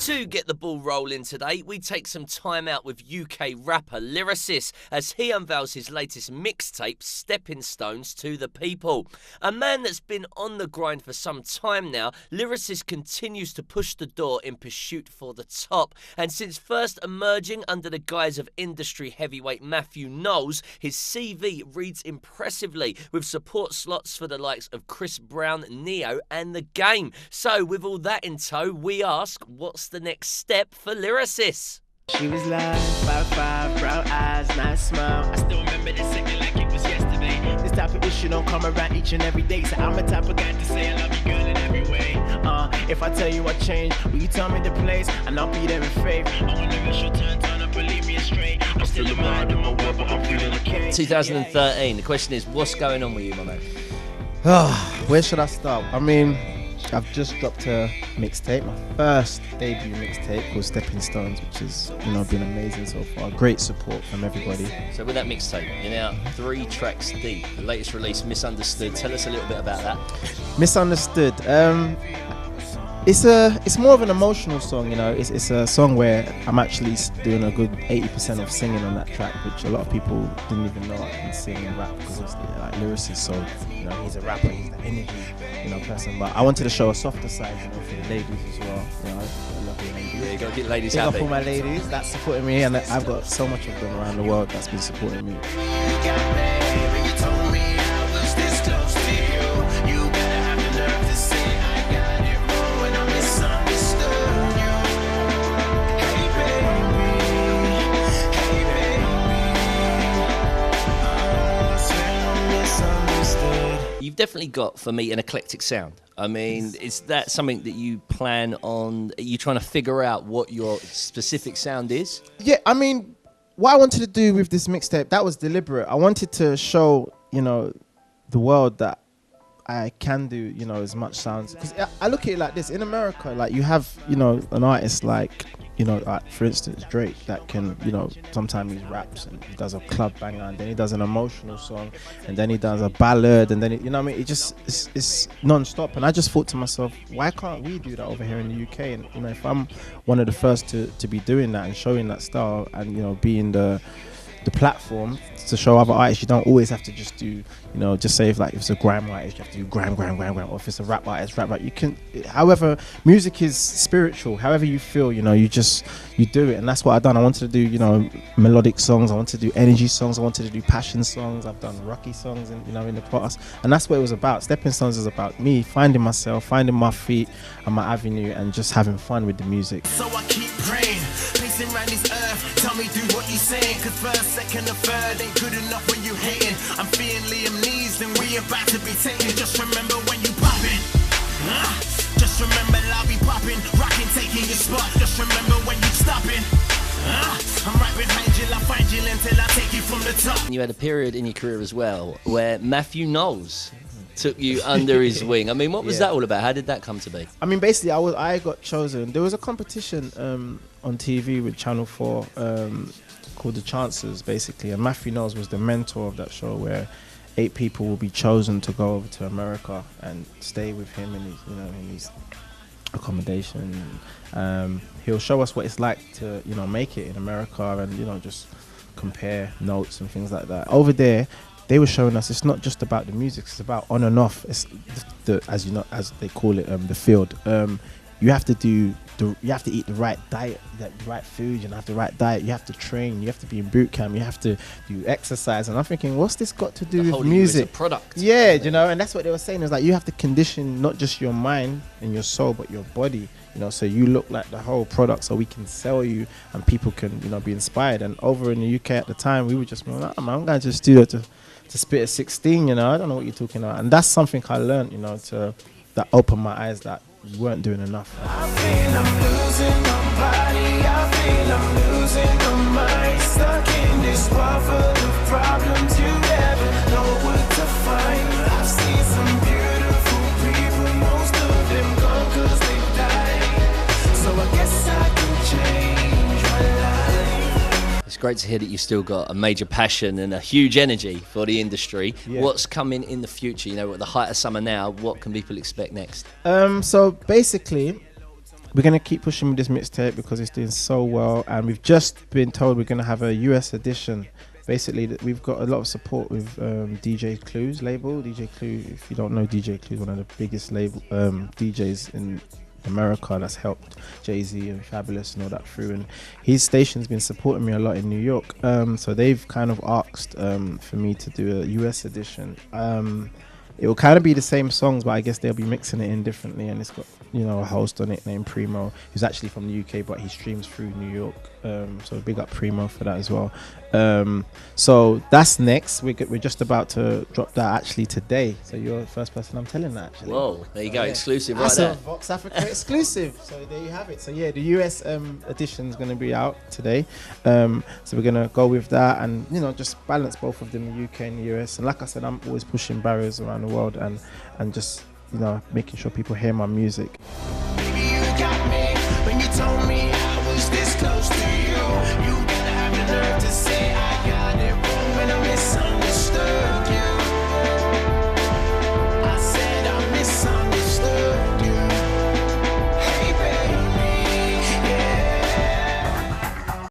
To get the ball rolling today, we take some time out with UK rapper Lyracis as he unveils his latest mixtape, Stepping Stones to the People. A man that's been on the grind for some time now, Lyracis continues to push the door in pursuit for the top. And since first emerging under the guise of industry heavyweight Matthew Knowles, his CV reads impressively with support slots for the likes of Chris Brown, Neo and The Game. So with all that in tow, we ask, what's the next step for Lyracis? She was like 5'5", brown eyes, nice smile. I still remember this second like it was yesterday. This type of issue don't come around each and every day. So I'm the type of guy to say I love you, girl, in every way. If I tell you I changed, will you tell me the place? And I'll be there in faith. I wanna miss your turn up, believe me straight. I'm still a mind in my world, but I'm feeling okay. 2013, the question is, what's going on with you, my man? Where should I start? I mean, I've just dropped a mixtape, my first debut mixtape called Stepping Stones, which has been amazing so far. Great support from everybody. So with that mixtape, you're now 3 tracks deep. The latest release, Misunderstood. Tell us a little bit about that. Misunderstood. It's more of an emotional song, It's a song where I'm actually doing a good 80% of singing on that track, which a lot of people didn't even know I can sing and rap because of like Lyracis. So he's a rapper, he's the energy person. But I wanted to show a softer side, for the ladies as well. I love the ladies. Yeah, you got to get ladies Big happy. up all my ladies that's supporting me, and I've got so much of them around the world that's been supporting me. You've definitely got, for me, an eclectic sound. I mean, is that something that you plan on? Are you trying to figure out what your specific sound is? Yeah, I mean, what I wanted to do with this mixtape, that was deliberate. I wanted to show, the world that I can do, as much sounds. Because I look at it like this. In America, like you have, an artist like, like for instance, Drake, that can, sometimes he raps and he does a club banger, and then he does an emotional song, and then he does a ballad, and then it's non-stop. And I just thought to myself, why can't we do that over here in the UK? And if I'm one of the first to be doing that and showing that style, and being the platform to show other artists, you don't always have to just do, just say if it's a grime artist, you have to do grime, or if it's a rap artist, rap. You can, however, music is spiritual. However you feel, you do it, and that's what I've done. I wanted to do, melodic songs. I wanted to do energy songs. I wanted to do passion songs. I've done rocky songs, in the past, and that's what it was about. Stepping Stones is about me finding myself, finding my feet and my avenue, and just having fun with the music. So I keep praying, pacing around this earth. Tell me, do what you saying, 'cause first, second, and third ain't good enough when you hating. I'm feeling Liam Neeson, and we about to be taken. Just remember when you popping. Just remember I'll be popping, rocking, taking your spot. Just remember when you stopping. I'm right behind you, I'll find you until I take you from the top. You had a period in your career as well where Matthew Knowles took you under his wing. I mean, what was that all about? How did that come to be? I mean, basically, I got chosen. There was a competition on TV with Channel 4 called The Chances, basically, and Matthew Knowles was the mentor of that show, where 8 people will be chosen to go over to America and stay with him in his accommodation. He'll show us what it's like to make it in America, and just compare notes and things like that. Over there, they were showing us it's not just about the music; it's about on and off. It's as they call it, the field. You have to eat the right diet, the right food. You have the right diet. You have to train. You have to be in boot camp. You have to do exercise. And I'm thinking, what's this got to do with music? As a product. Yeah, and that's what they were saying. Is like you have to condition not just your mind and your soul, but your body. So you look like the whole product, so we can sell you and people can be inspired. And over in the UK at the time, we were just like, I'm going to the studio to spit a 16. I don't know what you're talking about. And that's something I learned. That opened my eyes that you weren't doing enough. I feel I'm losing my body, I feel I'm losing my mind. Stuck in this world full of problems, you never know what to find. I've seen some beautiful people, most of them gone 'cause they died. So I guess I can change my life. It's great to hear that you've still got a major passion and a huge energy for the industry. Yeah. What's coming in the future? At the height of summer now, what can people expect next? So basically, we're going to keep pushing with this mixtape because it's doing so well, and we've just been told we're going to have a US edition. Basically, we've got a lot of support with DJ Clue's label. DJ Clue, if you don't know, DJ Clue is one of the biggest label DJs in America that's helped Jay-Z and Fabulous and all that through, and his station's been supporting me a lot in New York, so they've kind of asked for me to do a US edition. It will kind of be the same songs, but I guess they'll be mixing it in differently, and it's got, you know, a host on it named Primo, who's actually from the UK, but he streams through New York, so big up Primo for that as well. So that's next. We're just about to drop that actually today, so you're the first person I'm telling that actually. Whoa, there you go, exclusive right That's there. a VoxAfrica exclusive. So there you have it. So yeah, the US edition is going to be out today. So we're going to go with that, and you know, just balance both of them, the UK and the US. And like I said, I'm always pushing barriers around the world, and just, you know, making sure people hear my music. Baby, you got me when you told me I was this close to you.